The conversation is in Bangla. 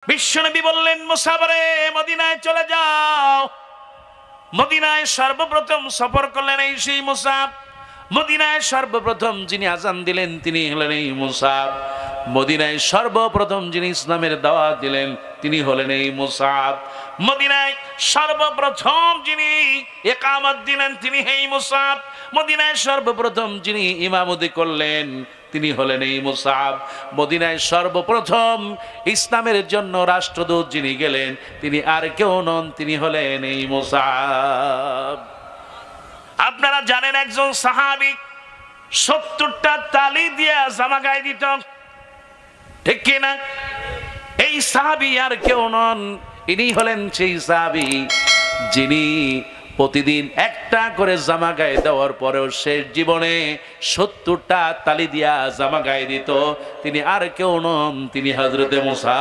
বিশ্বনবী বললেন, মুসাফরে মদিনায় চলে যাও। মদিনায় সর্বপ্রথম সফর করলেন এই সেই মুসাব। মদিনায় সর্বপ্রথম যিনি আজান দিলেন তিনি হলেন এই মুসাব। মদিনায় সর্বপ্রথম যিনি ইসলামের দাওয়াত দিলেন তিনি হলেন এই মুসাব। মদিনায় সর্বপ্রথম যিনি ইকামত দিলেন তিনি এই মুসাব। মদিনায় সর্বপ্রথম যিনি ইমামতি করলেন তিনি হলেন এই মুসাব। মদিনায় সর্বপ্রথম ইসলামের জন্য রাষ্ট্রদূত যিনি গেলেন তিনি আর কেউ নন, তিনি হলেন এই মুসাব। আপনারা জানেন একজন সাহাবী 70টা তালি দিয়ে জামা গায়ে দিত, ঠিক কিনা? এই সাহাবী আর কেউ নন, ইনি হলেন সেই সাহাবী যিনি প্রতিদিন একটা করে জামা গায়ে দেওয়ার পরেও শেষ জীবনে 70টা তালি দিয়া জামা গায়ে দিত। তিনি আর কেউ নন, তিনি হযরতে মুসা।